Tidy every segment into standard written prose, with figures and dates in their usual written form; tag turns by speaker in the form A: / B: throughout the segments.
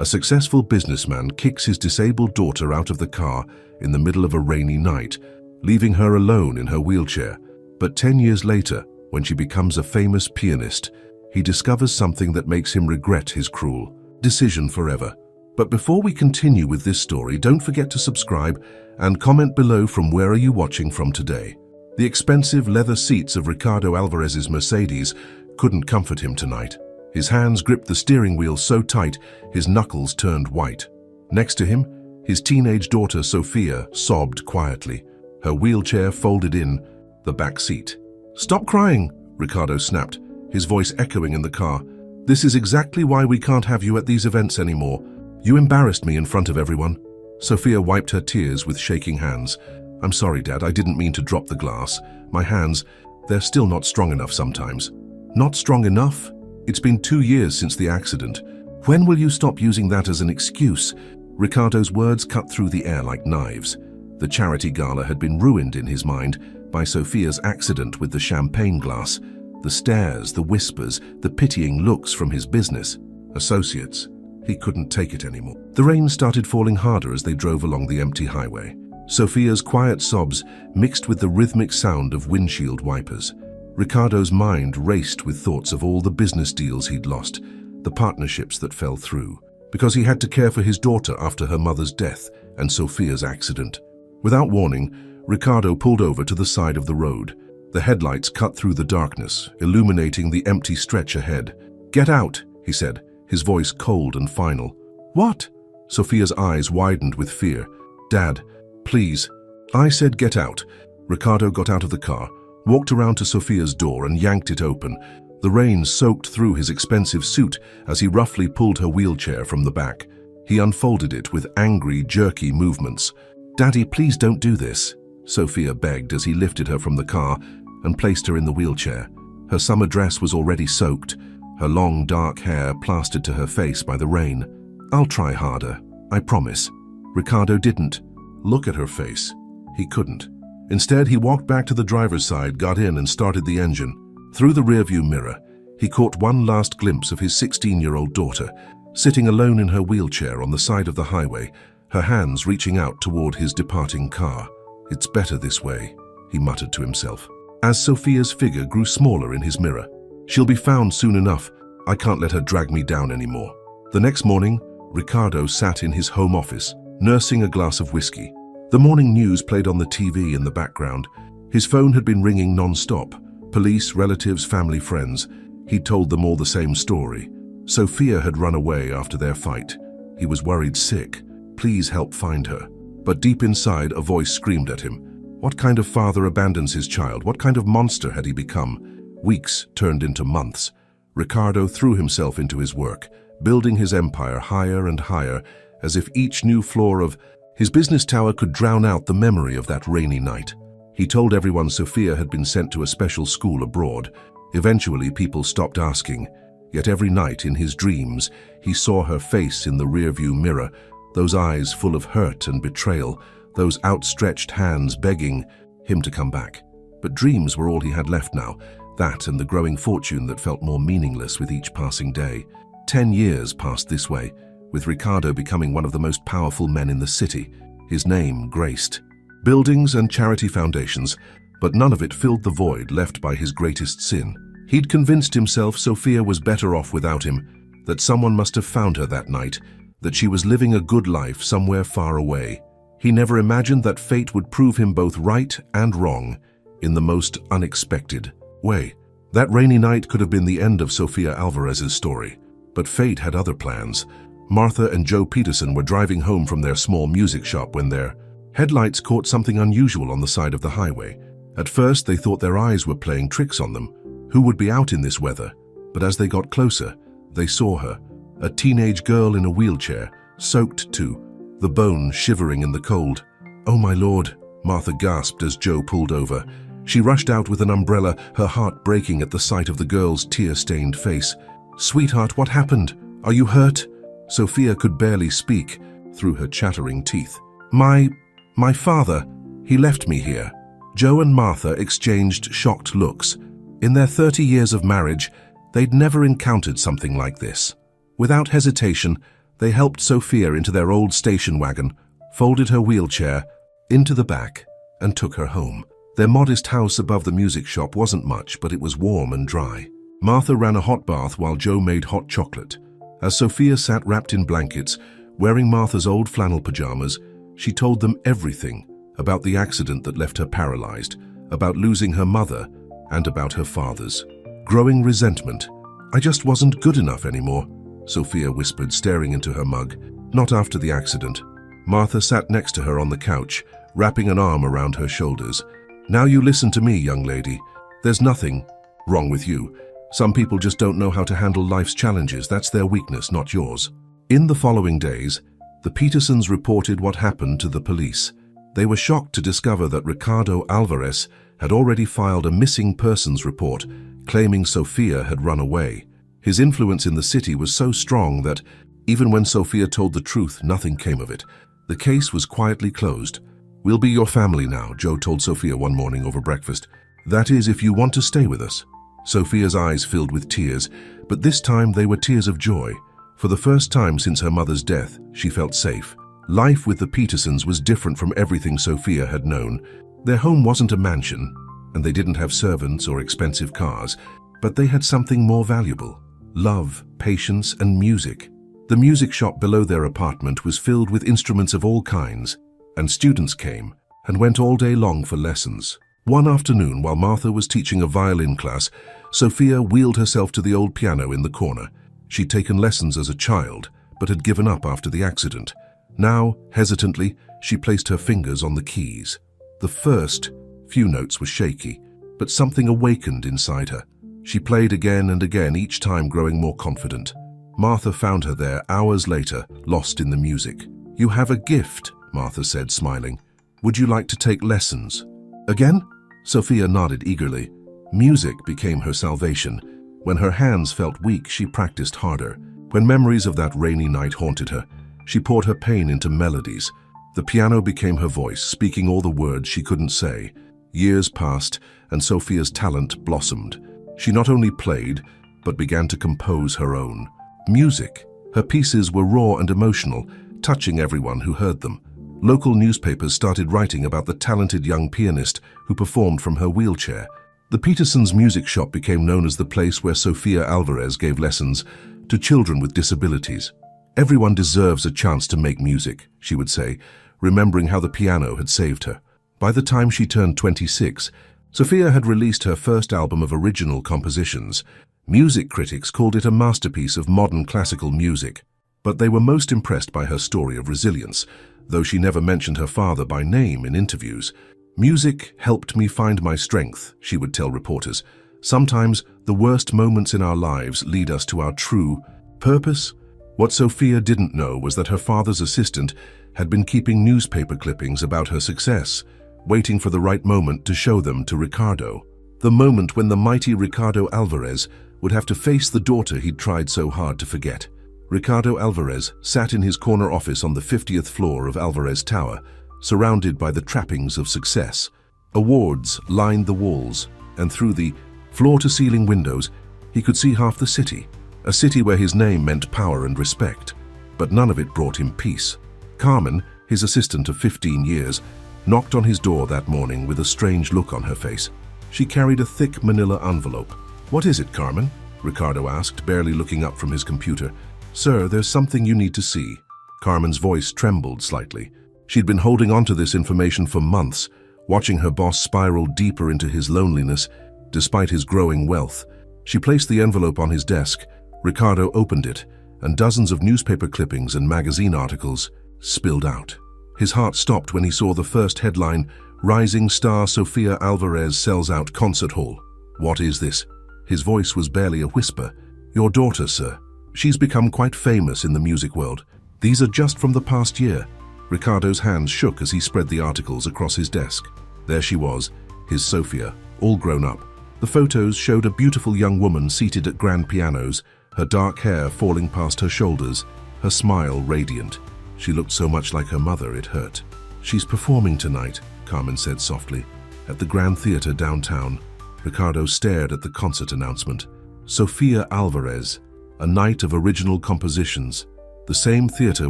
A: A successful businessman kicks his disabled daughter out of the car in the middle of a rainy night, leaving her alone in her wheelchair. But 10 years later, when she becomes a famous pianist, he discovers something that makes him regret his cruel decision forever. But before we continue with this story, don't forget to subscribe and comment below from where are you watching from today. The expensive leather seats of Ricardo Alvarez's Mercedes couldn't comfort him tonight. His hands gripped the steering wheel so tight, his knuckles turned white. Next to him, his teenage daughter Sofia sobbed quietly, her wheelchair folded in the back seat. "Stop crying," Ricardo snapped, his voice echoing in the car. "This is exactly why we can't have you at these events anymore. You embarrassed me in front of everyone." Sofia wiped her tears with shaking hands. "I'm sorry, Dad, I didn't mean to drop the glass. My hands, they're still not strong enough sometimes." "Not strong enough? It's been 2 years since the accident. When will you stop using that as an excuse?" Ricardo's words cut through the air like knives. The charity gala had been ruined in his mind by Sofia's accident with the champagne glass. The stares, the whispers, the pitying looks from his business associates. He couldn't take it anymore. The rain started falling harder as they drove along the empty highway. Sofia's quiet sobs mixed with the rhythmic sound of windshield wipers. Ricardo's mind raced with thoughts of all the business deals he'd lost, the partnerships that fell through, because he had to care for his daughter after her mother's death and Sofia's accident. Without warning, Ricardo pulled over to the side of the road. The headlights cut through the darkness, illuminating the empty stretch ahead. "Get out," he said, his voice cold and final. "What?" Sofia's eyes widened with fear. "Dad, please." "I said get out." Ricardo got out of the car, walked around to Sofia's door and yanked it open. The rain soaked through his expensive suit as he roughly pulled her wheelchair from the back. He unfolded it with angry, jerky movements. "Daddy, please don't do this," Sofia begged as he lifted her from the car and placed her in the wheelchair. Her summer dress was already soaked, her long, dark hair plastered to her face by the rain. "I'll try harder, I promise." Ricardo didn't look at her face. He couldn't. Instead, he walked back to the driver's side, got in and started the engine. Through the rearview mirror, he caught one last glimpse of his 16-year-old daughter, sitting alone in her wheelchair on the side of the highway, her hands reaching out toward his departing car. "It's better this way," he muttered to himself, as Sofia's figure grew smaller in his mirror. "She'll be found soon enough. I can't let her drag me down anymore." The next morning, Ricardo sat in his home office, nursing a glass of whiskey. The morning news played on the TV in the background. His phone had been ringing non-stop. Police, relatives, family, friends. He'd told them all the same story. Sofia had run away after their fight. He was worried sick. Please help find her. But deep inside, a voice screamed at him. What kind of father abandons his child? What kind of monster had he become? Weeks turned into months. Ricardo threw himself into his work, building his empire higher and higher, as if each new floor of his business tower could drown out the memory of that rainy night. He told everyone Sofia had been sent to a special school abroad. Eventually, people stopped asking. Yet every night in his dreams, he saw her face in the rearview mirror, those eyes full of hurt and betrayal, those outstretched hands begging him to come back. But dreams were all he had left now, that and the growing fortune that felt more meaningless with each passing day. 10 years passed this way, with Ricardo becoming one of the most powerful men in the city. His name graced buildings and charity foundations, but none of it filled the void left by his greatest sin. He'd convinced himself Sofia was better off without him, that someone must have found her that night, that she was living a good life somewhere far away. He never imagined that fate would prove him both right and wrong in the most unexpected way. That rainy night could have been the end of Sofia Alvarez's story, but fate had other plans. Martha and Joe Peterson were driving home from their small music shop when their headlights caught something unusual on the side of the highway. At first, they thought their eyes were playing tricks on them. Who would be out in this weather? But as they got closer, they saw her, a teenage girl in a wheelchair, soaked to the bone, shivering in the cold. "Oh my Lord," Martha gasped as Joe pulled over. She rushed out with an umbrella, her heart breaking at the sight of the girl's tear-stained face. "Sweetheart, what happened? Are you hurt?" Sofia could barely speak through her chattering teeth. My father, he left me here." Joe and Martha exchanged shocked looks. In their 30 years of marriage, they'd never encountered something like this. Without hesitation, They helped Sophia into their old station wagon, folded her wheelchair into the back, and took her home. Their modest house above the music shop wasn't much, but it was warm and dry. Martha ran a hot bath while Joe made hot chocolate. As Sophia sat wrapped in blankets, wearing Martha's old flannel pajamas, she told them everything about the accident that left her paralyzed, about losing her mother, and about her father's growing resentment. "I just wasn't good enough anymore," Sophia whispered, staring into her mug. "Not after the accident." Martha sat next to her on the couch, wrapping an arm around her shoulders. "Now you listen to me, young lady. There's nothing wrong with you. Some people just don't know how to handle life's challenges. That's their weakness, not yours." In the following days, the Petersons reported what happened to the police. They were shocked to discover that Ricardo Alvarez had already filed a missing persons report, claiming Sophia had run away. His influence in the city was so strong that, even when Sophia told the truth, nothing came of it. The case was quietly closed. "We'll be your family now," Joe told Sophia one morning over breakfast. "That is, if you want to stay with us." Sophia's eyes filled with tears, but this time they were tears of joy. For the first time since her mother's death, she felt safe. Life with the Petersons was different from everything Sophia had known. Their home wasn't a mansion, and they didn't have servants or expensive cars, but they had something more valuable: love, patience, and music. The music shop below their apartment was filled with instruments of all kinds, and students came and went all day long for lessons. One afternoon, while Martha was teaching a violin class, Sophia wheeled herself to the old piano in the corner. She'd taken lessons as a child, but had given up after the accident. Now, hesitantly, she placed her fingers on the keys. The first few notes were shaky, but something awakened inside her. She played again and again, each time growing more confident. Martha found her there hours later, lost in the music. "You have a gift," Martha said, smiling. "Would you like to take lessons?" "Again?" Sophia nodded eagerly. Music became her salvation. When her hands felt weak, she practiced harder. When memories of that rainy night haunted her, she poured her pain into melodies. The piano became her voice, speaking all the words she couldn't say. Years passed, and Sophia's talent blossomed. She not only played, but began to compose her own music. Her pieces were raw and emotional, touching everyone who heard them. Local newspapers started writing about the talented young pianist who performed from her wheelchair. The Petersons' music shop became known as the place where Sophia Alvarez gave lessons to children with disabilities. "Everyone deserves a chance to make music," she would say, remembering how the piano had saved her. By the time she turned 26, Sophia had released her first album of original compositions. Music critics called it a masterpiece of modern classical music, but they were most impressed by her story of resilience, though she never mentioned her father by name in interviews. "Music helped me find my strength," she would tell reporters. "Sometimes the worst moments in our lives lead us to our true purpose." What Sophia didn't know was that her father's assistant had been keeping newspaper clippings about her success, waiting for the right moment to show them to Ricardo. The moment when the mighty Ricardo Alvarez would have to face the daughter he'd tried so hard to forget. Ricardo Alvarez sat in his corner office on the 50th floor of Alvarez Tower, surrounded by the trappings of success. Awards lined the walls, and through the floor-to-ceiling windows, he could see half the city, a city where his name meant power and respect. But none of it brought him peace. Carmen, his assistant of 15 years, knocked on his door that morning with a strange look on her face. She carried a thick manila envelope. "What is it, Carmen?" Ricardo asked, barely looking up from his computer. "Sir, there's something you need to see." Carmen's voice trembled slightly. She'd been holding on to this information for months, watching her boss spiral deeper into his loneliness, despite his growing wealth. She placed the envelope on his desk. Ricardo opened it, and dozens of newspaper clippings and magazine articles spilled out. His heart stopped when he saw the first headline, "Rising Star Sophia Alvarez Sells Out Concert Hall." "What is this?" His voice was barely a whisper. "Your daughter, sir. She's become quite famous in the music world. These are just from the past year." Ricardo's hands shook as he spread the articles across his desk. There she was, his Sophia, all grown up. The photos showed a beautiful young woman seated at grand pianos, her dark hair falling past her shoulders, her smile radiant. She looked so much like her mother, it hurt. "She's performing tonight," Carmen said softly, "at the Grand Theater downtown." Ricardo stared at the concert announcement. "Sophia Alvarez, a night of original compositions." the same theater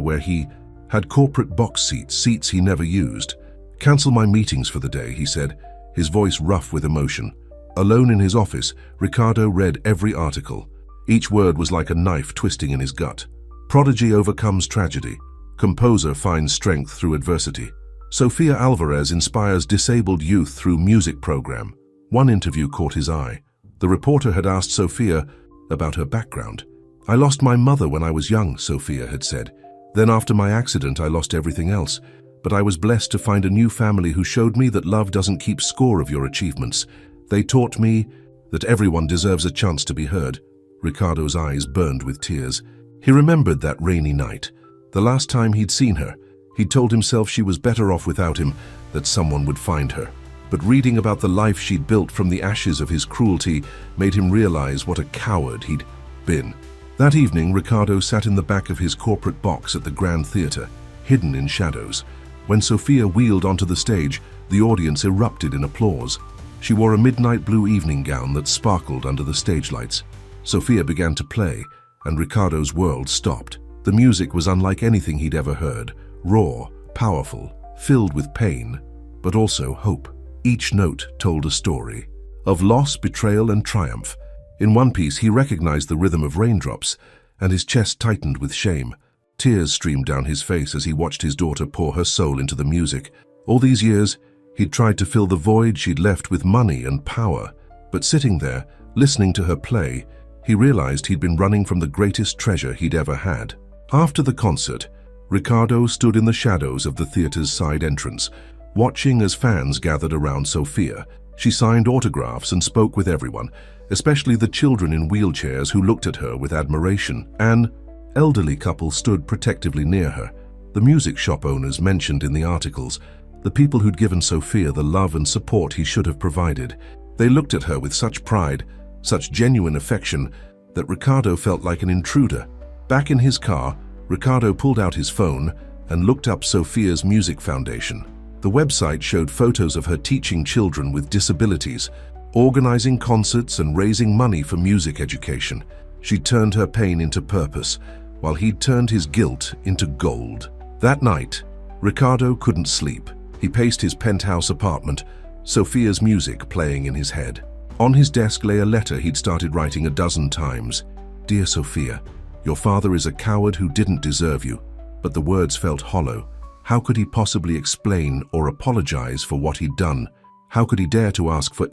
A: where he had corporate box seats he never used. "Cancel my meetings for the day," he said, his voice rough with emotion. Alone in his office, Ricardo read every article. Each word was like a knife twisting in his gut. Prodigy overcomes tragedy. Composer finds strength through adversity. Sofia Alvarez inspires disabled youth through music program. One interview caught his eye. The reporter had asked Sofia about her background. "I lost my mother when I was young," Sofia had said. "Then after my accident, I lost everything else. But I was blessed to find a new family who showed me that love doesn't keep score of your achievements. They taught me that everyone deserves a chance to be heard." Ricardo's eyes burned with tears. He remembered that rainy night. The last time he'd seen her, he'd told himself she was better off without him, that someone would find her. But reading about the life she'd built from the ashes of his cruelty made him realize what a coward he'd been. That evening, Ricardo sat in the back of his corporate box at the Grand Theater, hidden in shadows. When Sofia wheeled onto the stage, the audience erupted in applause. She wore a midnight blue evening gown that sparkled under the stage lights. Sofia began to play, and Ricardo's world stopped. The music was unlike anything he'd ever heard, raw, powerful, filled with pain, but also hope. Each note told a story of loss, betrayal, and triumph. In one piece, he recognized the rhythm of raindrops, and his chest tightened with shame. Tears streamed down his face as he watched his daughter pour her soul into the music. All these years, he'd tried to fill the void she'd left with money and power. But sitting there, listening to her play, he realized he'd been running from the greatest treasure he'd ever had. After the concert, Ricardo stood in the shadows of the theater's side entrance, watching as fans gathered around Sofia. She signed autographs and spoke with everyone, especially the children in wheelchairs who looked at her with admiration. An elderly couple stood protectively near her. The music shop owners mentioned in the articles, the people who'd given Sofia the love and support he should have provided. They looked at her with such pride, such genuine affection, that Ricardo felt like an intruder. Back in his car, Ricardo pulled out his phone and looked up Sofia's music foundation. The website showed photos of her teaching children with disabilities, organizing concerts and raising money for music education. She turned her pain into purpose, while he'd turned his guilt into gold. That night, Ricardo couldn't sleep. He paced his penthouse apartment, Sofia's music playing in his head. On his desk lay a letter he'd started writing a dozen times. "Dear Sofia, your father is a coward who didn't deserve you." But the words felt hollow. How could he possibly explain or apologize for what he'd done? How could he dare to ask for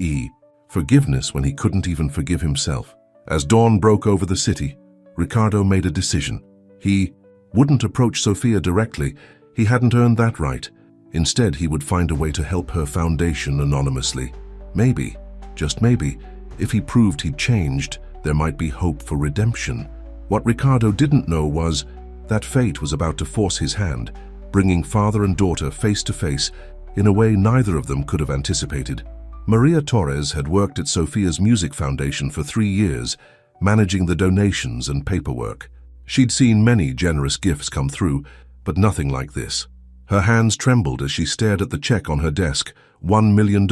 A: forgiveness when he couldn't even forgive himself? As dawn broke over the city, Ricardo made a decision. He wouldn't approach Sofia directly. He hadn't earned that right. Instead, he would find a way to help her foundation anonymously. Maybe, just maybe, if he proved he'd changed, there might be hope for redemption. What Ricardo didn't know was that fate was about to force his hand, bringing father and daughter face to face in a way neither of them could have anticipated. Maria Torres had worked at Sofia's Music Foundation for 3 years, managing the donations and paperwork. She'd seen many generous gifts come through, but nothing like this. Her hands trembled as she stared at the check on her desk, $1 million,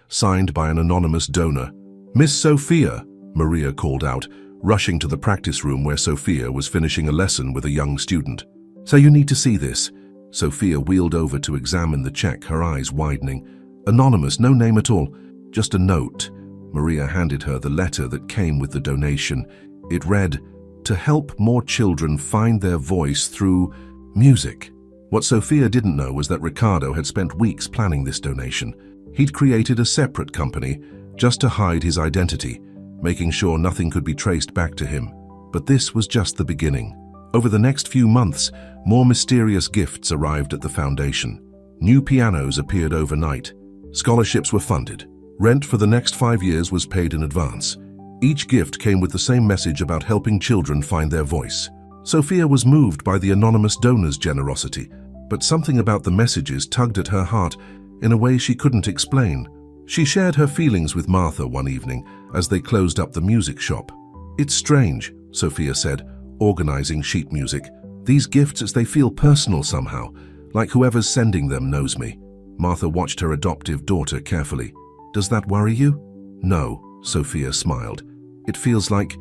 A: signed by an anonymous donor. "Miss Sofia," Maria called out, rushing to the practice room where Sofia was finishing a lesson with a young student. "So you need to see this." Sofia wheeled over to examine the check, her eyes widening. Anonymous, no name at all, just a note. Maria handed her the letter that came with the donation. It read, "To help more children find their voice through music." What Sofia didn't know was that Ricardo had spent weeks planning this donation. He'd created a separate company just to hide his identity, making sure nothing could be traced back to him. But this was just the beginning. Over the next few months, more mysterious gifts arrived at the foundation. New pianos appeared overnight. Scholarships were funded. Rent for the next 5 years was paid in advance. Each gift came with the same message about helping children find their voice. Sofia was moved by the anonymous donor's generosity, but something about the messages tugged at her heart in a way she couldn't explain. She shared her feelings with Martha one evening as they closed up the music shop. "It's strange," Sofia said, organizing sheet music. "These gifts, they feel personal somehow, like whoever's sending them knows me." Martha watched her adoptive daughter carefully. "Does that worry you?" "No," Sofia smiled. "It feels like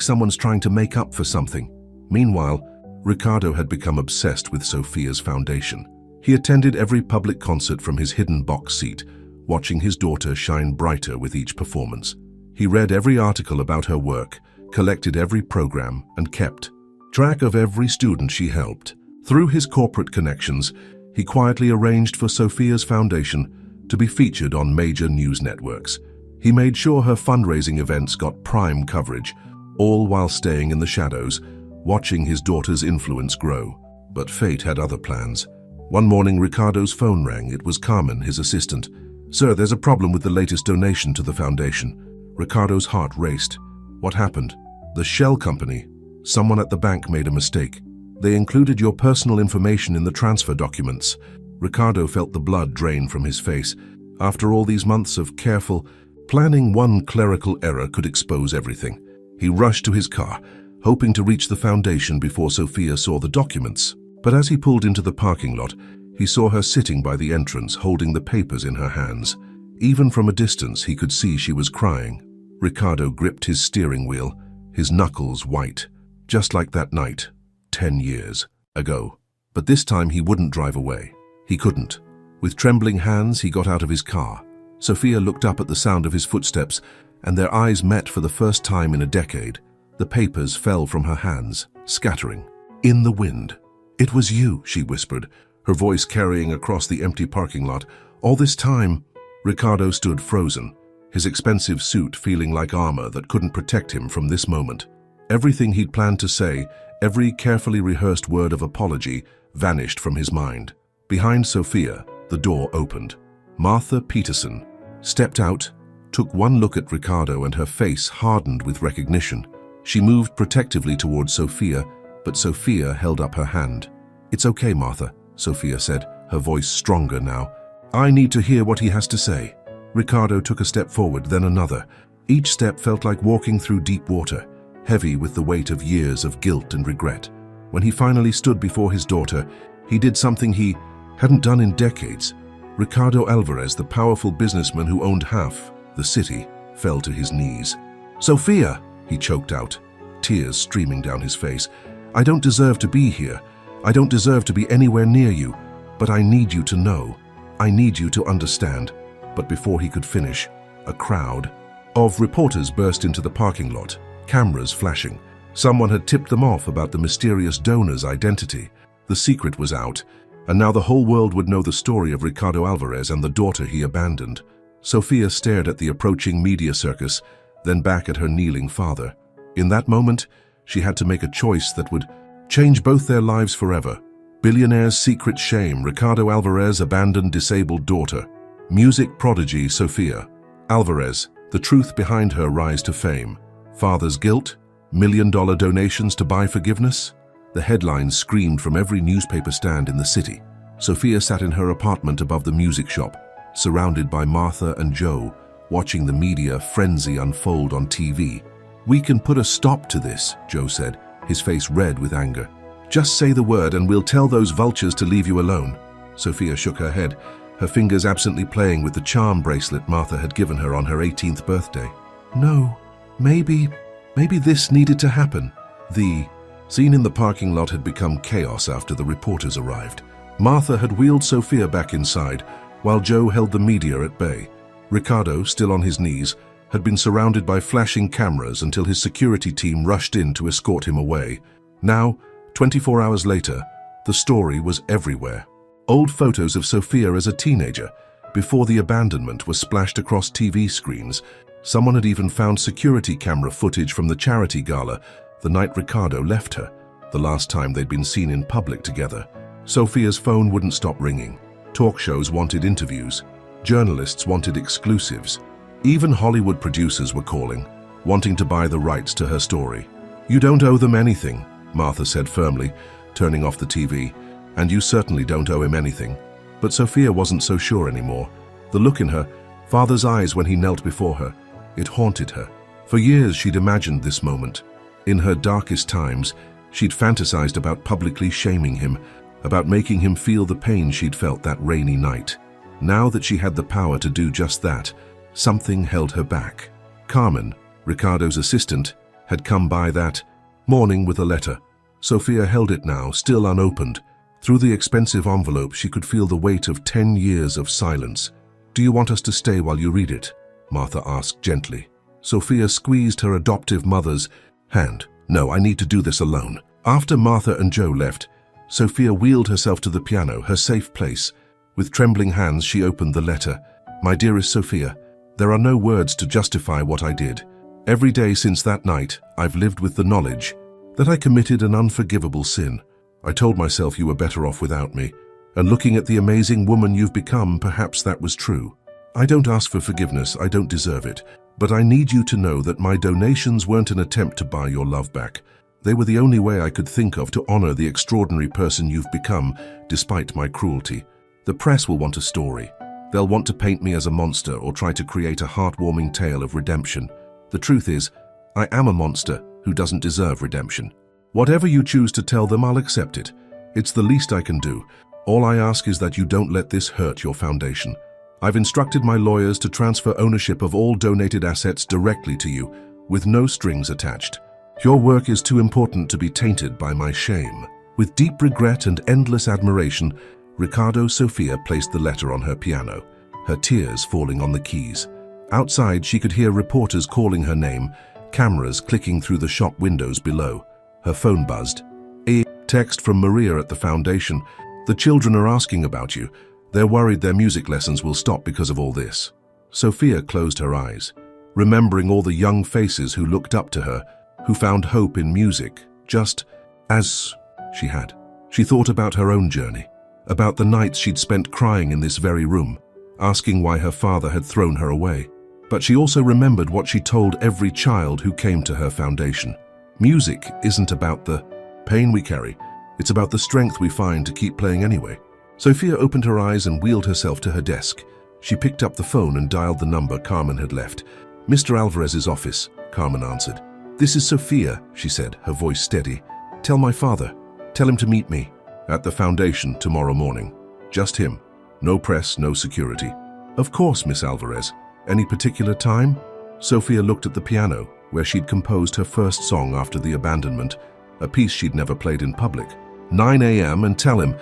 A: someone's trying to make up for something." Meanwhile, Ricardo had become obsessed with Sophia's foundation. He attended every public concert from his hidden box seat, watching his daughter shine brighter with each performance. He read every article about her work, collected every program, and kept track of every student she helped. Through his corporate connections, he quietly arranged for Sophia's foundation to be featured on major news networks. He made sure her fundraising events got prime coverage, all while staying in the shadows, watching his daughter's influence grow. But fate had other plans. One morning, Ricardo's phone rang. It was Carmen, his assistant. "Sir, there's a problem with the latest donation to the foundation." Ricardo's heart raced. "What happened?" "The shell company. Someone at the bank made a mistake. They included your personal information in the transfer documents." Ricardo felt the blood drain from his face. After all these months of careful planning, one clerical error could expose everything. He rushed to his car, hoping to reach the foundation before Sophia saw the documents. But as he pulled into the parking lot, he saw her sitting by the entrance, holding the papers in her hands. Even from a distance, he could see she was crying. Ricardo gripped his steering wheel, his knuckles white, just like that night, 10 years ago. But this time he wouldn't drive away. He couldn't. With trembling hands, he got out of his car. Sophia looked up at the sound of his footsteps, and their eyes met for the first time in a decade. The papers fell from her hands, scattering in the wind. "It was you," she whispered, her voice carrying across the empty parking lot. "All this time." Ricardo stood frozen, his expensive suit feeling like armor that couldn't protect him from this moment. Everything he'd planned to say, every carefully rehearsed word of apology, vanished from his mind. Behind Sophia, the door opened. Martha Peterson stepped out, took one look at Ricardo, and her face hardened with recognition. She moved protectively towards Sophia, but Sophia held up her hand. "It's okay, Martha," Sophia said, her voice stronger now. "I need to hear what he has to say." Ricardo took a step forward, then another. Each step felt like walking through deep water, heavy with the weight of years of guilt and regret. When he finally stood before his daughter, he did something he hadn't done in decades. Ricardo Alvarez, the powerful businessman who owned half the city, fell to his knees. "Sophia," he choked out, tears streaming down his face. "I don't deserve to be here. I don't deserve to be anywhere near you. But I need you to know. I need you to understand." But before he could finish, a crowd of reporters burst into the parking lot, cameras flashing. Someone had tipped them off about the mysterious donor's identity. The secret was out, and now the whole world would know the story of Ricardo Alvarez and the daughter he abandoned. Sophia stared at the approaching media circus, then back at her kneeling father. In that moment, she had to make a choice that would change both their lives forever. Billionaire's secret shame, Ricardo Alvarez abandoned disabled daughter. Music prodigy Sophia Alvarez, the truth behind her rise to fame. Father's guilt, $1 million donations to buy forgiveness. The headlines screamed from every newspaper stand in the city. Sophia sat in her apartment above the music shop, surrounded by Martha and Joe, watching the media frenzy unfold on TV. "We can put a stop to this," Joe said, his face red with anger. "Just say the word and we'll tell those vultures to leave you alone." Sophia shook her head, her fingers absently playing with the charm bracelet Martha had given her on her 18th birthday. "No, maybe this needed to happen." The scene in the parking lot had become chaos after the reporters arrived. Martha had wheeled Sophia back inside, while Joe held the media at bay. Ricardo, still on his knees, had been surrounded by flashing cameras until his security team rushed in to escort him away. Now, 24 hours later, the story was everywhere. Old photos of Sophia as a teenager, before the abandonment, were splashed across TV screens. Someone had even found security camera footage from the charity gala the night Ricardo left her, the last time they'd been seen in public together. Sophia's phone wouldn't stop ringing. Talk shows wanted interviews. Journalists wanted exclusives. Even Hollywood producers were calling, wanting to buy the rights to her story. "You don't owe them anything," Martha said firmly, turning off the TV. "And you certainly don't owe him anything." But Sophia wasn't so sure anymore. The look in her father's eyes when he knelt before her, it haunted her. For years she'd imagined this moment. In her darkest times, she'd fantasized about publicly shaming him, about making him feel the pain she'd felt that rainy night. Now that she had the power to do just that, something held her back. Carmen, Ricardo's assistant, had come by that morning with a letter. Sophia held it now, still unopened. Through the expensive envelope, she could feel the weight of 10 years of silence. "Do you want us to stay while you read it?" Martha asked gently. Sophia squeezed her adoptive mother's hand. "No, I need to do this alone." After Martha and Joe left, Sophia wheeled herself to the piano, her safe place. With trembling hands, she opened the letter. "My dearest Sophia, there are no words to justify what I did. Every day since that night, I've lived with the knowledge that I committed an unforgivable sin. I told myself you were better off without me, and looking at the amazing woman you've become, perhaps that was true. I don't ask for forgiveness, I don't deserve it, but I need you to know that my donations weren't an attempt to buy your love back. They were the only way I could think of to honor the extraordinary person you've become, despite my cruelty. The press will want a story. They'll want to paint me as a monster or try to create a heartwarming tale of redemption. The truth is, I am a monster who doesn't deserve redemption. Whatever you choose to tell them, I'll accept it. It's the least I can do. All I ask is that you don't let this hurt your foundation. I've instructed my lawyers to transfer ownership of all donated assets directly to you, with no strings attached. Your work is too important to be tainted by my shame." With deep regret and endless admiration, Ricardo Sophia placed the letter on her piano, her tears falling on the keys. Outside, she could hear reporters calling her name, cameras clicking through the shop windows below. Her phone buzzed. A text from Maria at the foundation. "The children are asking about you. They're worried their music lessons will stop because of all this." Sophia closed her eyes, remembering all the young faces who looked up to her, who found hope in music, just as she had. She thought about her own journey, about the nights she'd spent crying in this very room, asking why her father had thrown her away. But she also remembered what she told every child who came to her foundation. Music isn't about the pain we carry, it's about the strength we find to keep playing anyway. Sophia opened her eyes and wheeled herself to her desk. She picked up the phone and dialed the number Carmen had left. "Mr. Alvarez's office," Carmen answered. "This is Sophia," she said, her voice steady. "Tell my father. Tell him to meet me at the foundation tomorrow morning. Just him. No press, no security." "Of course, Miss Alvarez. Any particular time?" Sophia looked at the piano, where she'd composed her first song after the abandonment, a piece she'd never played in public. 9 a.m. and tell him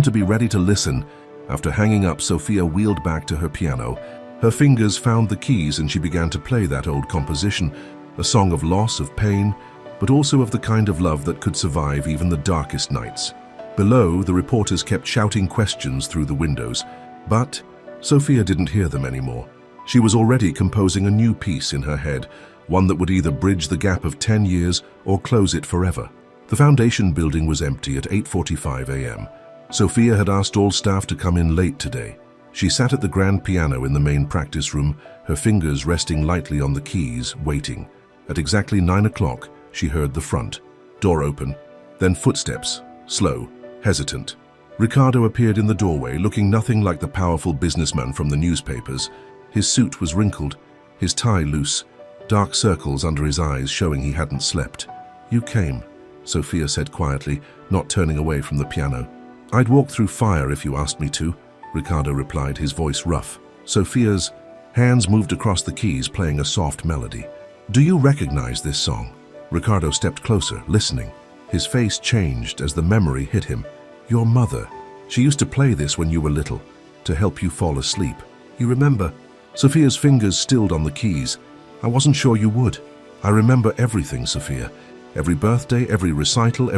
A: to be ready to listen." After hanging up, Sophia wheeled back to her piano. Her fingers found the keys and she began to play that old composition, a song of loss, of pain, but also of the kind of love that could survive even the darkest nights. Below, the reporters kept shouting questions through the windows, but Sophia didn't hear them anymore. She was already composing a new piece in her head, one that would either bridge the gap of 10 years or close it forever. The foundation building was empty at 8:45 a.m. Sophia had asked all staff to come in late today. She sat at the grand piano in the main practice room, her fingers resting lightly on the keys, waiting. At exactly 9 o'clock, she heard the front door open, then footsteps, slow, hesitant. Ricardo appeared in the doorway, looking nothing like the powerful businessman from the newspapers. His suit was wrinkled, his tie loose, dark circles under his eyes showing he hadn't slept. "You came," Sophia said quietly, not turning away from the piano. "I'd walk through fire if you asked me to," Ricardo replied, his voice rough. Sophia's hands moved across the keys, playing a soft melody. "Do you recognize this song?" Ricardo stepped closer, listening. His face changed as the memory hit him. "Your mother. She used to play this when you were little, to help you fall asleep. You remember?" Sophia's fingers stilled on the keys. "I wasn't sure you would. I remember everything, Sophia. Every birthday, every recital,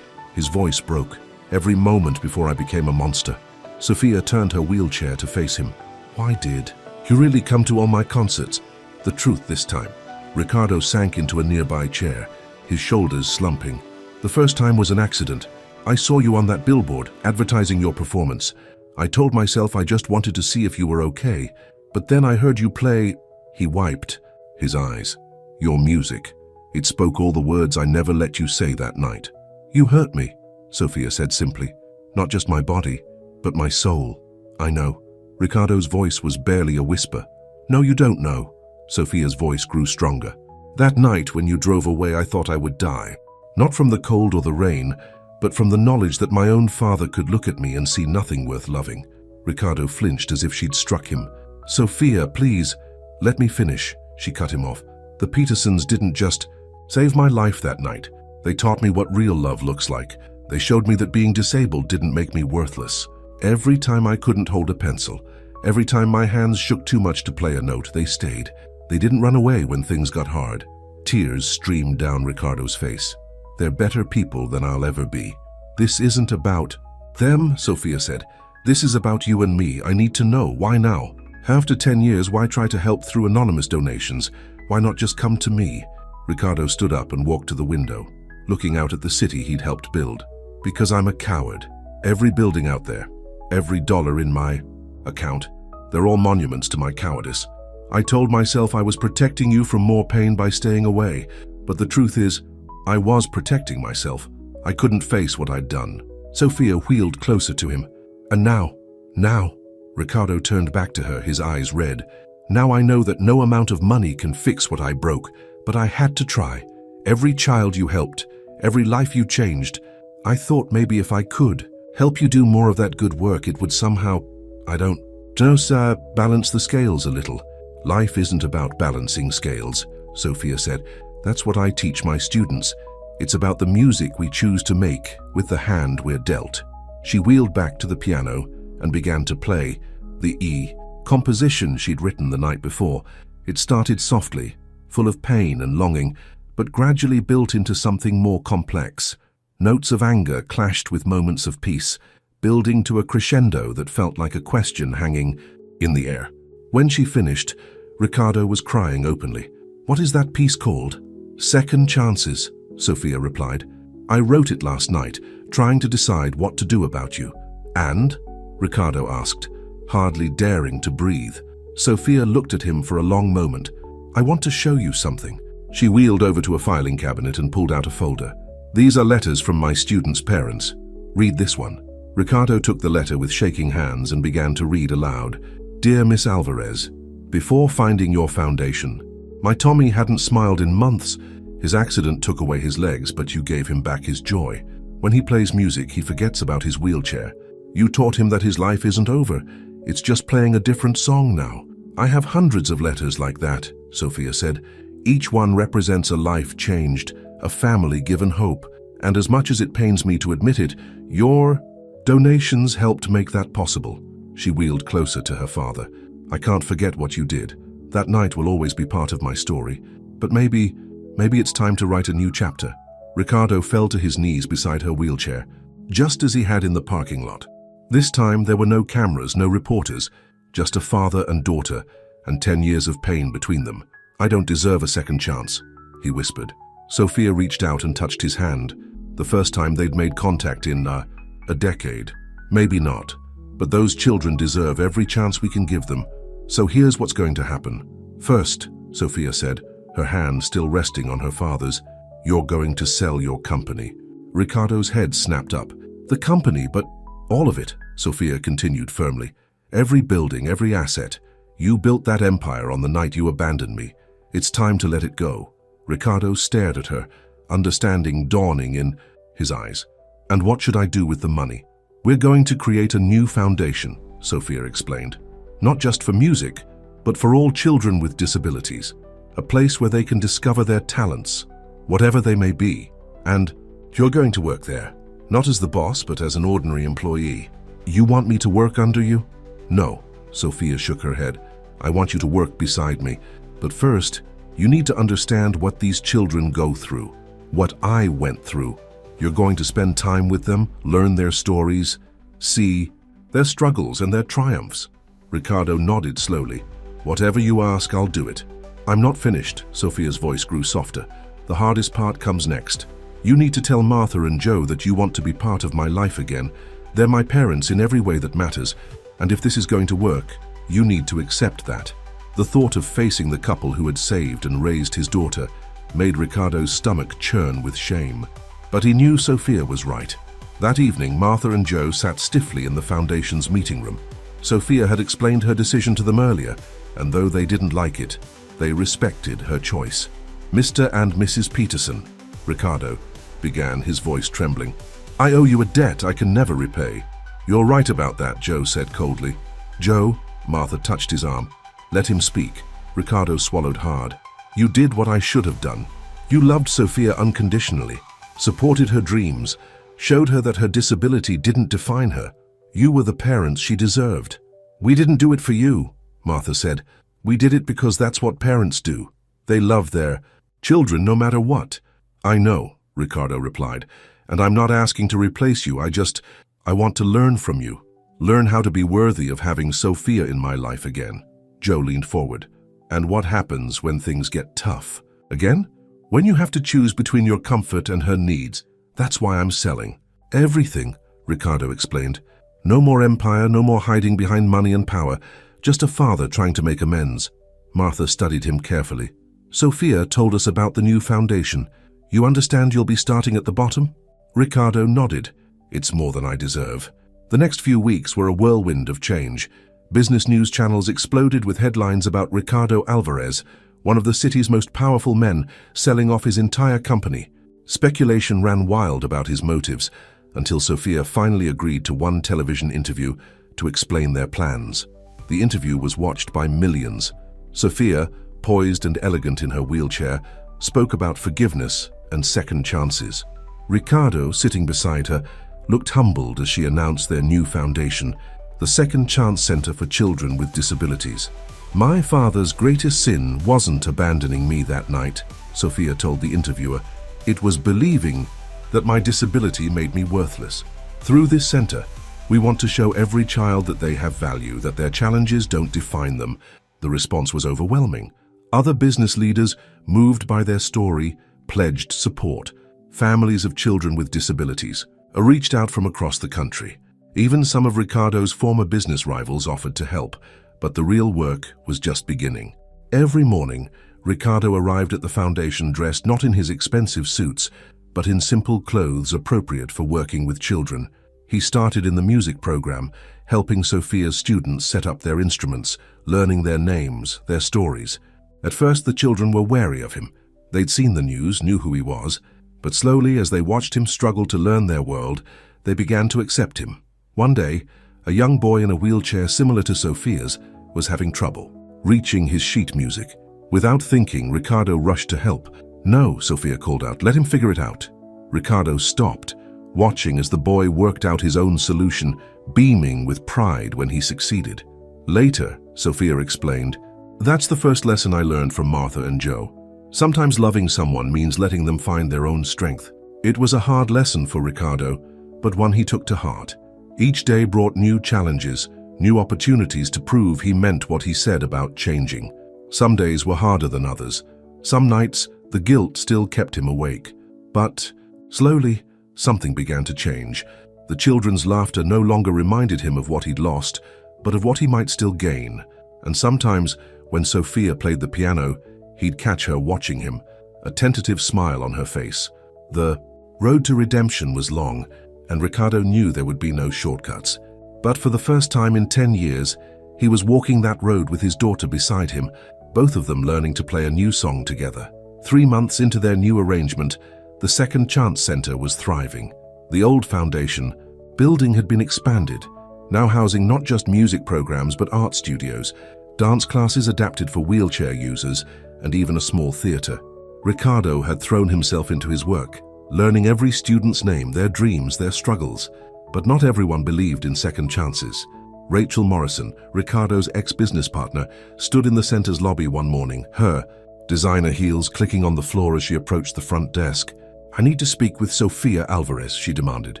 A: His voice broke. "Every moment before I became a monster." Sophia turned her wheelchair to face him. "Why did you really come to all my concerts?" The truth this time. Ricardo sank into a nearby chair, his shoulders slumping. "The first time was an accident. I saw you on that billboard, advertising your performance. I told myself I just wanted to see if you were okay. But then I heard you play." He wiped his eyes. "Your music. It spoke all the words I never let you say that night." "You hurt me," Sophia said simply. "Not just my body, but my soul." "I know." Ricardo's voice was barely a whisper. "No, you don't know." Sophia's voice grew stronger. "That night when you drove away, I thought I would die. Not from the cold or the rain, but from the knowledge that my own father could look at me and see nothing worth loving." Ricardo flinched as if she'd struck him. "Sophia, please, let me finish," she cut him off. "The Petersons didn't just save my life that night. They taught me what real love looks like. They showed me that being disabled didn't make me worthless. Every time I couldn't hold a pencil, every time my hands shook too much to play a note, they stayed. They didn't run away when things got hard. Tears streamed down Ricardo's face. They're better people than I'll ever be. This isn't about them, Sophia said. This is about you and me. I need to know. Why now? After 10 years, why try to help through anonymous donations? Why not just come to me? Ricardo stood up and walked to the window, looking out at the city he'd helped build. Because I'm a coward. Every building out there, every dollar in my account, they're all monuments to my cowardice. I told myself I was protecting you from more pain by staying away, but the truth is, I was protecting myself. I couldn't face what I'd done. Sophia wheeled closer to him. And now, Ricardo turned back to her, his eyes red. Now I know that no amount of money can fix what I broke, but I had to try. Every child you helped, every life you changed, I thought maybe if I could help you do more of that good work, it would somehow, I don't know, sir, balance the scales a little. Life isn't about balancing scales, Sophia said. That's what I teach my students. It's about the music we choose to make with the hand we're dealt. She wheeled back to the piano and began to play the E composition she'd written the night before. It started softly, full of pain and longing, but gradually built into something more complex. Notes of anger clashed with moments of peace, building to a crescendo that felt like a question hanging in the air. When she finished, Ricardo was crying openly. What is that piece called? Second Chances, Sophia replied. I wrote it last night, trying to decide what to do about you. And? Ricardo asked, hardly daring to breathe. Sophia looked at him for a long moment. I want to show you something. She wheeled over to a filing cabinet and pulled out a folder. These are letters from my students' parents. Read this one. Ricardo took the letter with shaking hands and began to read aloud. Dear Miss Alvarez, before finding your foundation, my Tommy hadn't smiled in months. His accident took away his legs, but you gave him back his joy. When he plays music, he forgets about his wheelchair. You taught him that his life isn't over. It's just playing a different song now. I have hundreds of letters like that, Sophia said. Each one represents a life changed, a family given hope. And as much as it pains me to admit it, your donations helped make that possible. She wheeled closer to her father. I can't forget what you did. That night will always be part of my story. But maybe it's time to write a new chapter. Ricardo fell to his knees beside her wheelchair, just as he had in the parking lot. This time there were no cameras, no reporters, just a father and daughter, and 10 years of pain between them. I don't deserve a second chance, he whispered. Sophia reached out and touched his hand, the first time they'd made contact in a decade. Maybe not, but those children deserve every chance we can give them. So here's what's going to happen. First, Sophia said, her hand still resting on her father's, you're going to sell your company. Ricardo's head snapped up. The company, but all of it, Sophia continued firmly. Every building, every asset. You built that empire on the night you abandoned me. It's time to let it go. Ricardo stared at her, understanding dawning in his eyes. And what should I do with the money? We're going to create a new foundation, Sophia explained. Not just for music, but for all children with disabilities. A place where they can discover their talents, whatever they may be. And you're going to work there, not as the boss, but as an ordinary employee. You want me to work under you? No, Sophia shook her head. I want you to work beside me. But first, you need to understand what these children go through, what I went through. You're going to spend time with them, learn their stories, see their struggles and their triumphs. Ricardo nodded slowly. Whatever you ask, I'll do it. I'm not finished, Sophia's voice grew softer. The hardest part comes next. You need to tell Martha and Joe that you want to be part of my life again. They're my parents in every way that matters, and if this is going to work, you need to accept that. The thought of facing the couple who had saved and raised his daughter made Ricardo's stomach churn with shame. But he knew Sophia was right. That evening, Martha and Joe sat stiffly in the foundation's meeting room. Sophia had explained her decision to them earlier, and though they didn't like it, they respected her choice. Mr. and Mrs. Peterson, Ricardo began, his voice trembling. I owe you a debt I can never repay. You're right about that, Joe said coldly. Joe, Martha touched his arm. Let him speak. Ricardo swallowed hard. You did what I should have done. You loved Sophia unconditionally. supported her dreams, showed her that her disability didn't define her. You were the parents she deserved. We didn't do it for you, Martha said. We did it because that's what parents do. They love their children no matter what. I know, Ricardo replied, and I'm not asking to replace you. I want to learn from you. Learn how to be worthy of having Sophia in my life again. Joe leaned forward. And what happens when things get tough? Again? When you have to choose between your comfort and her needs. That's why I'm selling. Everything, Ricardo explained. No more empire, no more hiding behind money and power. Just a father trying to make amends. Martha studied him carefully. Sophia told us about the new foundation. You understand you'll be starting at the bottom? Ricardo nodded. It's more than I deserve. The next few weeks were a whirlwind of change. Business news channels exploded with headlines about Ricardo Alvarez, one of the city's most powerful men, selling off his entire company. Speculation ran wild about his motives, until Sophia finally agreed to one television interview to explain their plans. The interview was watched by millions. Sophia, poised and elegant in her wheelchair, spoke about forgiveness and second chances. Ricardo, sitting beside her, looked humbled as she announced their new foundation, the Second Chance Center for Children with Disabilities. My father's greatest sin wasn't abandoning me that night, Sophia told the interviewer. It was believing that my disability made me worthless. Through this center, we want to show every child that they have value, that their challenges don't define them. The response was overwhelming. Other business leaders, moved by their story, pledged support. Families of children with disabilities reached out from across the country. Even some of Ricardo's former business rivals offered to help, but the real work was just beginning. Every morning, Ricardo arrived at the foundation dressed not in his expensive suits, but in simple clothes appropriate for working with children. He started in the music program, helping Sophia's students set up their instruments, learning their names, their stories. At first, the children were wary of him. They'd seen the news, knew who he was, but slowly, as they watched him struggle to learn their world, they began to accept him. One day, a young boy in a wheelchair similar to Sophia's was having trouble reaching his sheet music. Without thinking, Ricardo rushed to help. No, Sophia called out, let him figure it out. Ricardo stopped, watching as the boy worked out his own solution, beaming with pride when he succeeded. Later, Sophia explained, that's the first lesson I learned from Martha and Joe. Sometimes loving someone means letting them find their own strength. It was a hard lesson for Ricardo, but one he took to heart. Each day brought new challenges, new opportunities to prove he meant what he said about changing. Some days were harder than others. Some nights, the guilt still kept him awake. But, slowly, something began to change. The children's laughter no longer reminded him of what he'd lost, but of what he might still gain. And sometimes, when Sophia played the piano, he'd catch her watching him, a tentative smile on her face. The road to redemption was long, and Ricardo knew there would be no shortcuts. But for the first time in 10 years, he was walking that road with his daughter beside him, both of them learning to play a new song together. 3 months into their new arrangement, the Second Chance Center was thriving. The old foundation building had been expanded, now housing not just music programs but art studios, dance classes adapted for wheelchair users, and even a small theater. Ricardo had thrown himself into his work, learning every student's name, their dreams, their struggles. But not everyone believed in second chances. Rachel Morrison, Ricardo's ex-business partner, stood in the center's lobby one morning, her designer heels clicking on the floor as she approached the front desk. I need to speak with Sophia Alvarez, she demanded.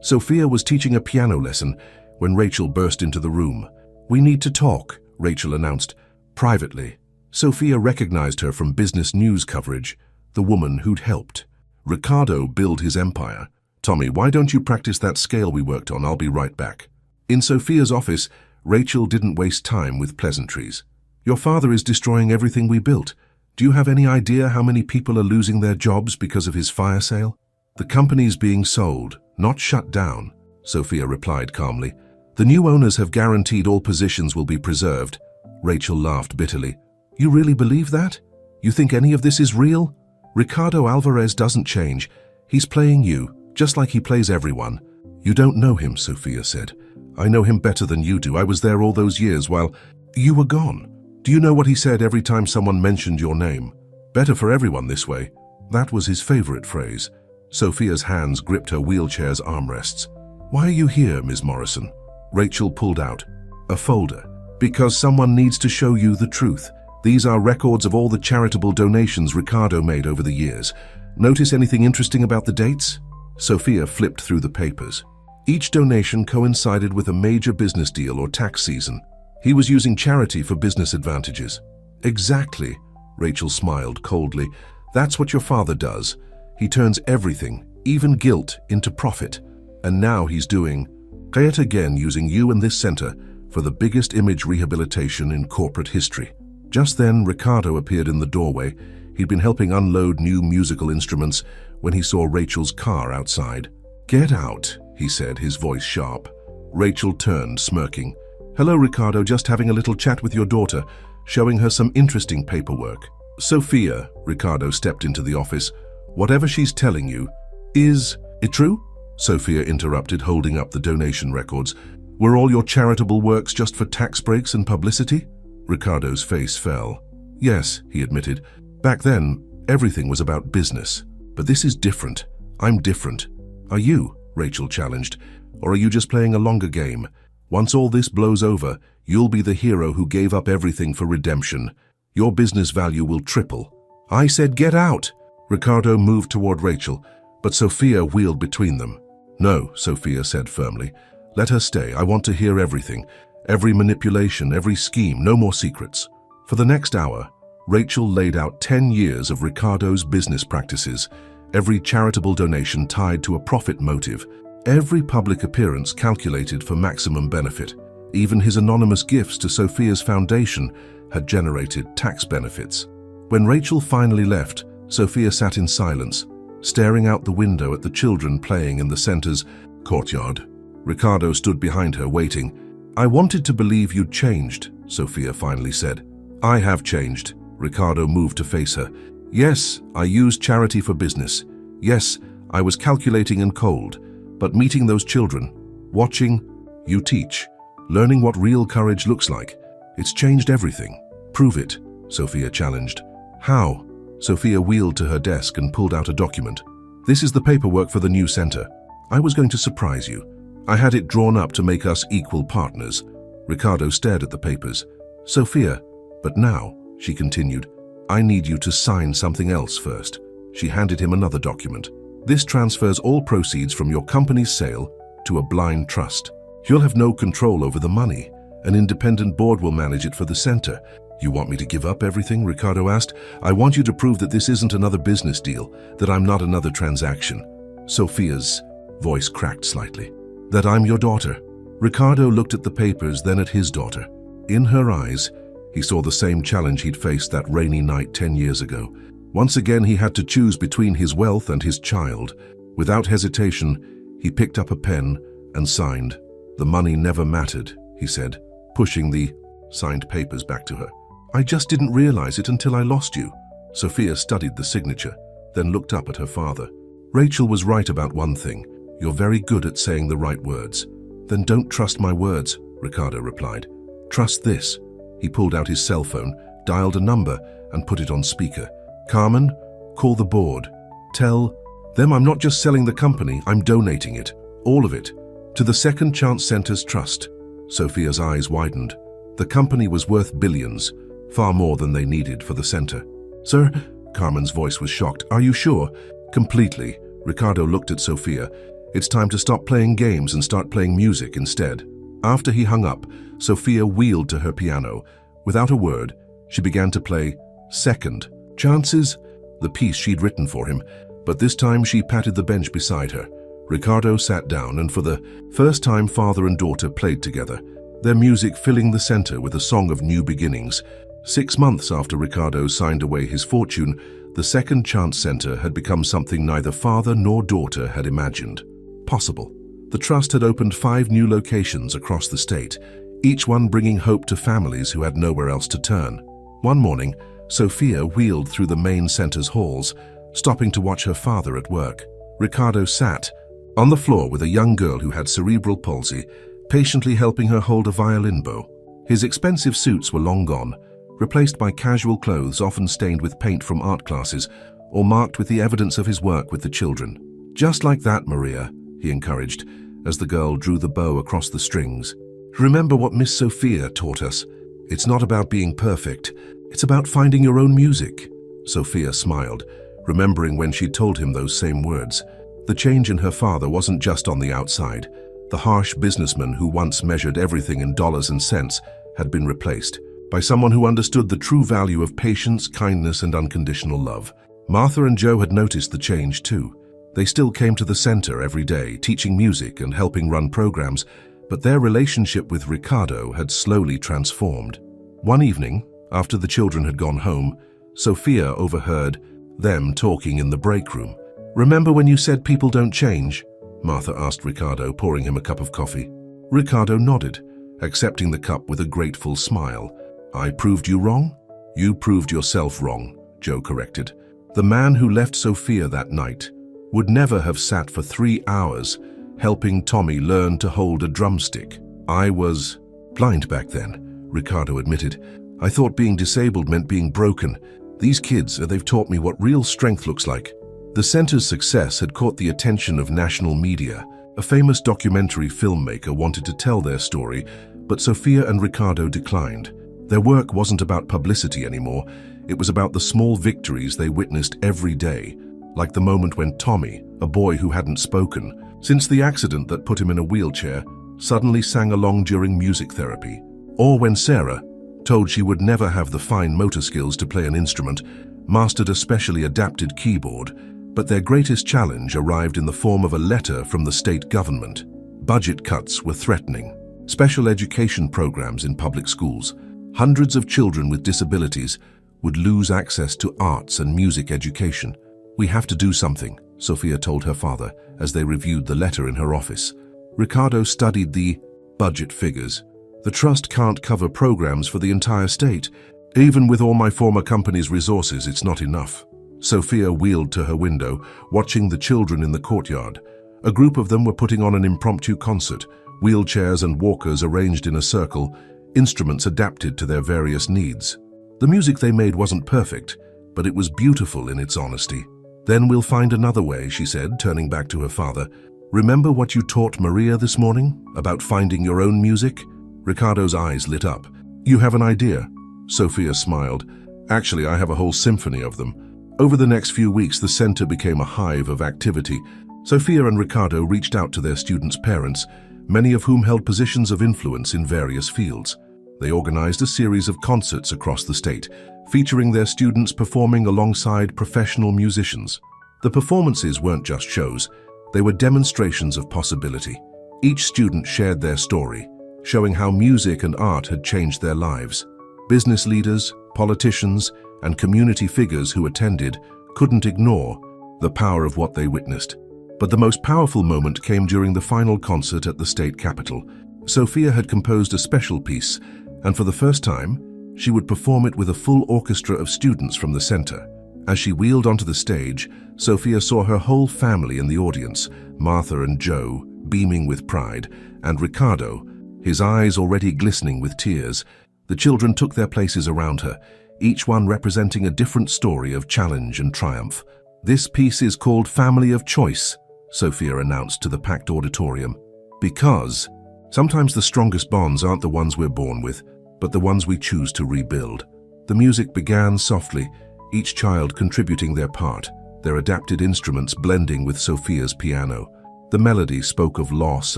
A: Sophia was teaching a piano lesson when Rachel burst into the room. We need to talk, Rachel announced, privately. Sophia recognized her from business news coverage, the woman who'd helped Ricardo build his empire. Tommy, why don't you practice that scale we worked on? I'll be right back. In Sophia's office, Rachel didn't waste time with pleasantries. Your father is destroying everything we built. Do you have any idea how many people are losing their jobs because of his fire sale? The company's being sold, not shut down, Sophia replied calmly. The new owners have guaranteed all positions will be preserved. Rachel laughed bitterly. You really believe that? You think any of this is real? Ricardo Alvarez doesn't change. He's playing you, just like he plays everyone. You don't know him, Sophia said. I know him better than you do. I was there all those years while you were gone. Do you know what he said every time someone mentioned your name? Better for everyone this way. That was his favorite phrase. Sophia's hands gripped her wheelchair's armrests. "Why are you here, Ms. Morrison?" Rachel pulled out a folder. "Because someone needs to show you the truth. These are records of all the charitable donations Ricardo made over the years. Notice anything interesting about the dates?" Sophia flipped through the papers. Each donation coincided with a major business deal or tax season. He was using charity for business advantages. "Exactly," Rachel smiled coldly. "That's what your father does. He turns everything, even guilt, into profit. And now he's doing it again, using you and this center for the biggest image rehabilitation in corporate history." Just then, Ricardo appeared in the doorway. He'd been helping unload new musical instruments when he saw Rachel's car outside. "Get out," he said, his voice sharp. Rachel turned, smirking. "Hello, Ricardo, just having a little chat with your daughter, showing her some interesting paperwork." "Sophia," Ricardo stepped into the office, "whatever she's telling you, is it true?" Sophia interrupted, holding up the donation records. "Were all your charitable works just for tax breaks and publicity?" Ricardo's face fell. "Yes," he admitted. "Back then, everything was about business. But this is different. I'm different." "Are you?" Rachel challenged. "Or are you just playing a longer game? Once all this blows over, you'll be the hero who gave up everything for redemption. Your business value will triple." "I said get out!" Ricardo moved toward Rachel, but Sophia wheeled between them. "No," Sophia said firmly. "Let her stay. I want to hear everything. Every manipulation, every scheme, no more secrets." For the next hour, Rachel laid out 10 years of Ricardo's business practices, every charitable donation tied to a profit motive, every public appearance calculated for maximum benefit. Even his anonymous gifts to Sophia's foundation had generated tax benefits. When Rachel finally left, Sophia sat in silence, staring out the window at the children playing in the center's courtyard. Ricardo stood behind her, waiting. "I wanted to believe you'd changed," Sophia finally said. "I have changed." Ricardo moved to face her. "Yes, I used charity for business. Yes, I was calculating and cold. But meeting those children, watching you teach, learning what real courage looks like, it's changed everything." "Prove it," Sophia challenged. "How?" Sophia wheeled to her desk and pulled out a document. "This is the paperwork for the new center. I was going to surprise you. I had it drawn up to make us equal partners." Ricardo stared at the papers. "Sophia, but now," she continued, "I need you to sign something else first." She handed him another document. "This transfers all proceeds from your company's sale to a blind trust. You'll have no control over the money. An independent board will manage it for the center." "You want me to give up everything?" Ricardo asked. "I want you to prove that this isn't another business deal, that I'm not another transaction." Sophia's voice cracked slightly. "That I'm your daughter." Ricardo looked at the papers, then at his daughter. In her eyes, he saw the same challenge he'd faced that rainy night 10 years ago. Once again, he had to choose between his wealth and his child. Without hesitation, he picked up a pen and signed. "The money never mattered," he said, pushing the signed papers back to her. "I just didn't realize it until I lost you." Sophia studied the signature, then looked up at her father. "Rachel was right about one thing. You're very good at saying the right words." "Then don't trust my words," Ricardo replied. "Trust this." He pulled out his cell phone, dialed a number, and put it on speaker. "Carmen, call the board. Tell them I'm not just selling the company, I'm donating it. All of it. To the Second Chance Center's trust." Sophia's eyes widened. The company was worth billions, far more than they needed for the center. "Sir?" Carmen's voice was shocked. "Are you sure?" "Completely." Ricardo looked at Sophia. "It's time to stop playing games and start playing music instead." After he hung up, Sophia wheeled to her piano. Without a word, she began to play Second Chances, the piece she'd written for him, but this time she patted the bench beside her. Ricardo sat down, and for the first time father and daughter played together, their music filling the center with a song of new beginnings. 6 months after Ricardo signed away his fortune, the Second Chance Center had become something neither father nor daughter had imagined possible. The trust had opened 5 new locations across the state, each one bringing hope to families who had nowhere else to turn. One morning, Sophia wheeled through the main center's halls, stopping to watch her father at work. Ricardo sat on the floor with a young girl who had cerebral palsy, patiently helping her hold a violin bow. His expensive suits were long gone, replaced by casual clothes often stained with paint from art classes or marked with the evidence of his work with the children. Just like that, Maria, he encouraged, as the girl drew the bow across the strings. Remember what Miss Sophia taught us. It's not about being perfect. It's about finding your own music. Sophia smiled, remembering when she told him those same words. The change in her father wasn't just on the outside. The harsh businessman who once measured everything in dollars and cents had been replaced by someone who understood the true value of patience, kindness, and unconditional love. Martha and Joe had noticed the change too. They still came to the center every day, teaching music and helping run programs, but their relationship with Ricardo had slowly transformed. One evening, after the children had gone home, Sophia overheard them talking in the break room. "Remember when you said people don't change?" Martha asked Ricardo, pouring him a cup of coffee. Ricardo nodded, accepting the cup with a grateful smile. "I proved you wrong?" "You proved yourself wrong," Joe corrected. The man who left Sophia that night would never have sat for 3 hours helping Tommy learn to hold a drumstick. "I was blind back then," Ricardo admitted. "I thought being disabled meant being broken. These kids, they've taught me what real strength looks like." The center's success had caught the attention of national media. A famous documentary filmmaker wanted to tell their story, but Sophia and Ricardo declined. Their work wasn't about publicity anymore. It was about the small victories they witnessed every day, like the moment when Tommy, a boy who hadn't spoken since the accident that put him in a wheelchair, suddenly sang along during music therapy. Or when Sarah, told she would never have the fine motor skills to play an instrument, mastered a specially adapted keyboard. But their greatest challenge arrived in the form of a letter from the state government. Budget cuts were threatening. Special education programs in public schools. Hundreds of children with disabilities would lose access to arts and music education. "We have to do something," Sophia told her father as they reviewed the letter in her office. Ricardo studied the budget figures. "The trust can't cover programs for the entire state. Even with all my former company's resources, it's not enough." Sophia wheeled to her window, watching the children in the courtyard. A group of them were putting on an impromptu concert, wheelchairs and walkers arranged in a circle, instruments adapted to their various needs. The music they made wasn't perfect, but it was beautiful in its honesty. "Then we'll find another way," she said, turning back to her father. "Remember what you taught Maria this morning, about finding your own music?" Ricardo's eyes lit up. "You have an idea?" Sophia smiled. "Actually, I have a whole symphony of them." Over the next few weeks, the center became a hive of activity. Sophia and Ricardo reached out to their students' parents, many of whom held positions of influence in various fields. They organized a series of concerts across the state, featuring their students performing alongside professional musicians. The performances weren't just shows, they were demonstrations of possibility. Each student shared their story, showing how music and art had changed their lives. Business leaders, politicians, and community figures who attended couldn't ignore the power of what they witnessed. But the most powerful moment came during the final concert at the state capitol. Sophia had composed a special piece, and for the first time, she would perform it with a full orchestra of students from the center. As she wheeled onto the stage, Sophia saw her whole family in the audience, Martha and Joe, beaming with pride, and Ricardo, his eyes already glistening with tears. The children took their places around her, each one representing a different story of challenge and triumph. "This piece is called Family of Choice," Sophia announced to the packed auditorium. "Because sometimes the strongest bonds aren't the ones we're born with, but the ones we choose to rebuild." The music began softly, each child contributing their part, their adapted instruments blending with Sophia's piano. The melody spoke of loss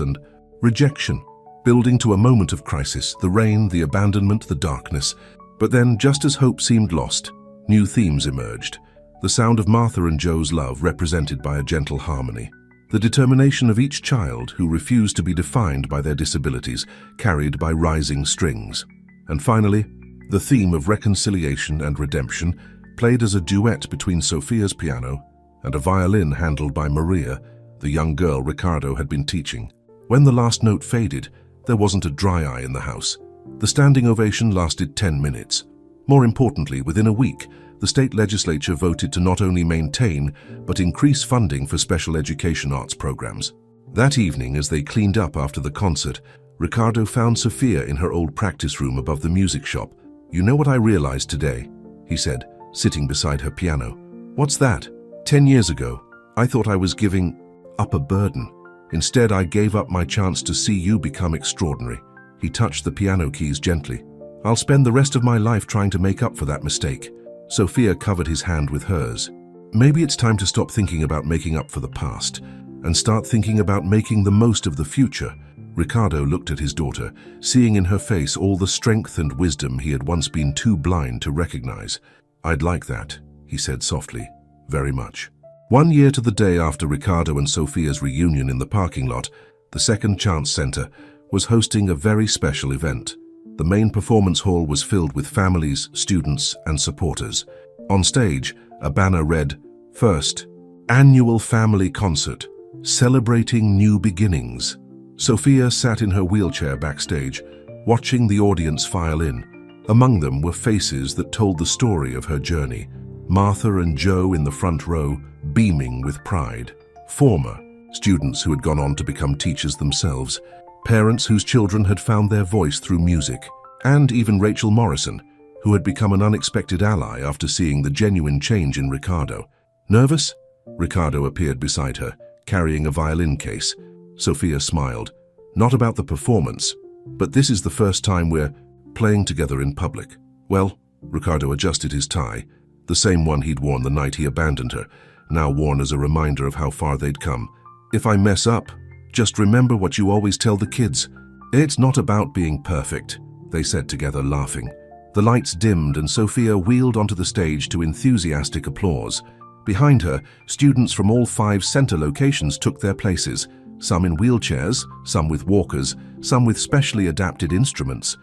A: and rejection, building to a moment of crisis, the rain, the abandonment, the darkness. But then, just as hope seemed lost, new themes emerged. The sound of Martha and Joe's love represented by a gentle harmony. The determination of each child who refused to be defined by their disabilities, carried by rising strings. And finally, the theme of reconciliation and redemption, played as a duet between Sophia's piano and a violin handled by Maria, the young girl Ricardo had been teaching. When the last note faded, there wasn't a dry eye in the house. The standing ovation lasted 10 minutes. More importantly, within a week, the state legislature voted to not only maintain, but increase funding for special education arts programs. That evening, as they cleaned up after the concert, Ricardo found Sophia in her old practice room above the music shop. "You know what I realized today?" he said, sitting beside her piano. "What's that?" 10 years ago, I thought I was giving up a burden. Instead, I gave up my chance to see you become extraordinary." He touched the piano keys gently. "I'll spend the rest of my life trying to make up for that mistake." Sophia covered his hand with hers. "Maybe it's time to stop thinking about making up for the past and start thinking about making the most of the future." Ricardo looked at his daughter, seeing in her face all the strength and wisdom he had once been too blind to recognize. "I'd like that," he said softly, "very much." 1 year to the day after Ricardo and Sophia's reunion in the parking lot, the Second Chance Center was hosting a very special event. The main performance hall was filled with families, students, and supporters. On stage, a banner read, "First Annual Family Concert, Celebrating New Beginnings." Sophia sat in her wheelchair backstage, watching the audience file in. Among them were faces that told the story of her journey. Martha and Joe in the front row, beaming with pride. Former students who had gone on to become teachers themselves. Parents whose children had found their voice through music. And even Rachel Morrison, who had become an unexpected ally after seeing the genuine change in Ricardo. "Nervous?" Ricardo appeared beside her, carrying a violin case. Sophia smiled. "Not about the performance, but this is the first time we're playing together in public." "Well," Ricardo adjusted his tie, the same one he'd worn the night he abandoned her, now worn as a reminder of how far they'd come. "If I mess up, just remember what you always tell the kids. It's not about being perfect," they said together, laughing. The lights dimmed and Sophia wheeled onto the stage to enthusiastic applause. Behind her, students from all 5 center locations took their places, some in wheelchairs, some with walkers, some with specially adapted instruments.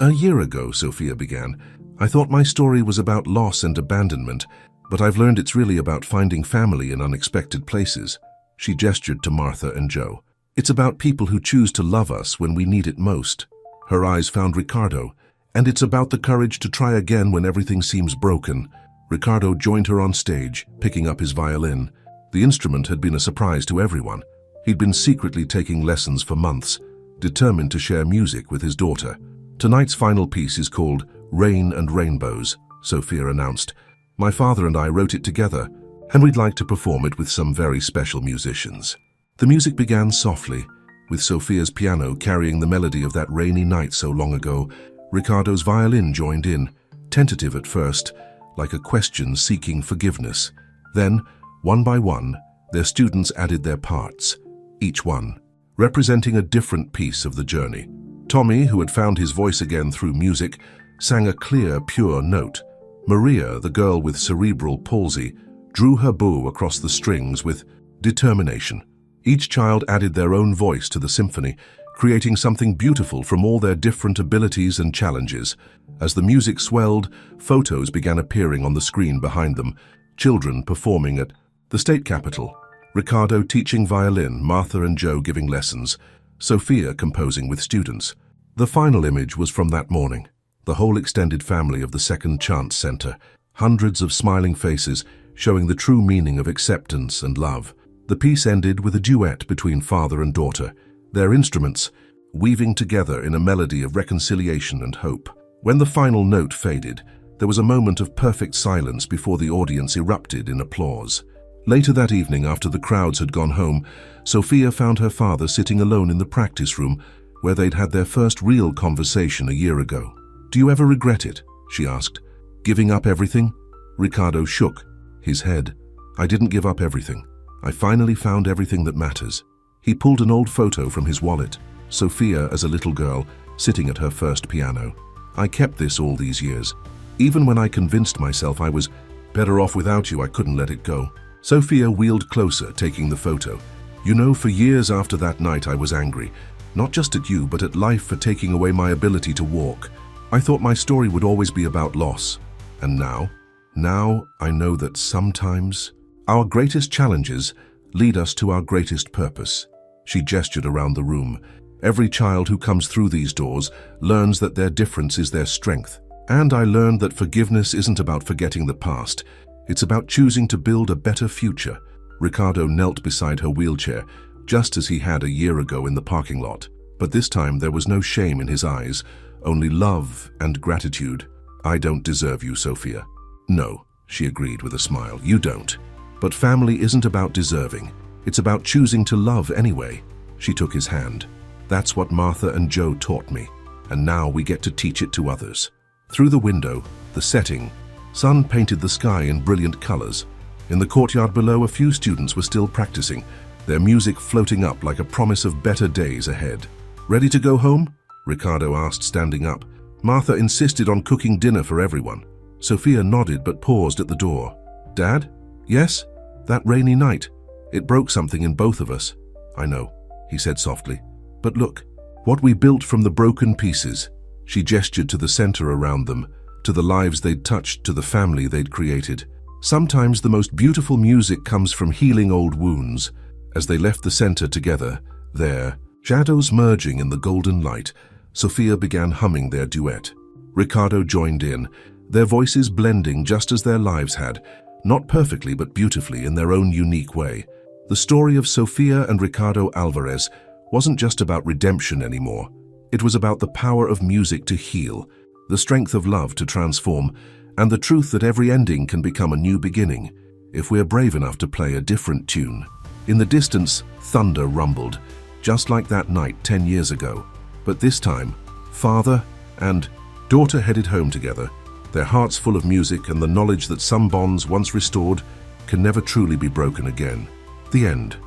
A: "A year ago," Sophia began, "I thought my story was about loss and abandonment, but I've learned it's really about finding family in unexpected places." She gestured to Martha and Joe. "It's about people who choose to love us when we need it most." Her eyes found Ricardo. "And it's about the courage to try again when everything seems broken." Ricardo joined her on stage, picking up his violin. The instrument had been a surprise to everyone. He'd been secretly taking lessons for months, determined to share music with his daughter. "Tonight's final piece is called Rain and Rainbows," Sophia announced. "My father and I wrote it together, and we'd like to perform it with some very special musicians." The music began softly, with Sophia's piano carrying the melody of that rainy night so long ago. Ricardo's violin joined in, tentative at first, like a question seeking forgiveness. Then, one by one, their students added their parts, each one representing a different piece of the journey. Tommy, who had found his voice again through music, sang a clear, pure note. Maria, the girl with cerebral palsy, drew her bow across the strings with determination. Each child added their own voice to the symphony, creating something beautiful from all their different abilities and challenges. As the music swelled, photos began appearing on the screen behind them, children performing at the state capitol, Ricardo teaching violin, Martha and Joe giving lessons, Sophia composing with students. The final image was from that morning, the whole extended family of the Second Chance Center, hundreds of smiling faces showing the true meaning of acceptance and love. The piece ended with a duet between father and daughter, their instruments weaving together in a melody of reconciliation and hope. When the final note faded, there was a moment of perfect silence before the audience erupted in applause. Later that evening, after the crowds had gone home, Sophia found her father sitting alone in the practice room where they'd had their first real conversation a year ago. "Do you ever regret it?" she asked. "Giving up everything?" Ricardo shook his head. "I didn't give up everything. I finally found everything that matters." He pulled an old photo from his wallet, Sophia as a little girl, sitting at her first piano. "I kept this all these years. Even when I convinced myself I was better off without you, I couldn't let it go." Sophia wheeled closer, taking the photo. "You know, for years after that night I was angry, not just at you, but at life for taking away my ability to walk. I thought my story would always be about loss. And now I know that sometimes our greatest challenges lead us to our greatest purpose." She gestured around the room. "Every child who comes through these doors learns that their difference is their strength. And I learned that forgiveness isn't about forgetting the past. It's about choosing to build a better future." Ricardo knelt beside her wheelchair, just as he had a year ago in the parking lot. But this time there was no shame in his eyes, only love and gratitude. "I don't deserve you, Sophia." "No," she agreed with a smile, "you don't. But family isn't about deserving. It's about choosing to love anyway. She took his hand. That's what Martha and Joe taught me, and now we get to teach it to others. Through the window, the setting, sun painted the sky in brilliant colors. In the courtyard below, a few students were still practicing, their music floating up like a promise of better days ahead. Ready to go home? Ricardo asked, standing up. Martha insisted on cooking dinner for everyone. Sophia nodded but paused at the door. Dad? Yes? That rainy night. It broke something in both of us. I know, he said softly. But look, what we built from the broken pieces. She gestured to the center around them, to the lives they'd touched, to the family they'd created. Sometimes the most beautiful music comes from healing old wounds. As they left the center together, there, shadows merging in the golden light, Sophia began humming their duet. Ricardo joined in, their voices blending just as their lives had, not perfectly but beautifully in their own unique way. The story of Sophia and Ricardo Alvarez wasn't just about redemption anymore. It was about the power of music to heal, the strength of love to transform, and the truth that every ending can become a new beginning, if we're brave enough to play a different tune. In the distance, thunder rumbled, just like that night 10 years ago. But this time, father and daughter headed home together, their hearts full of music and the knowledge that some bonds once restored can never truly be broken again. The end.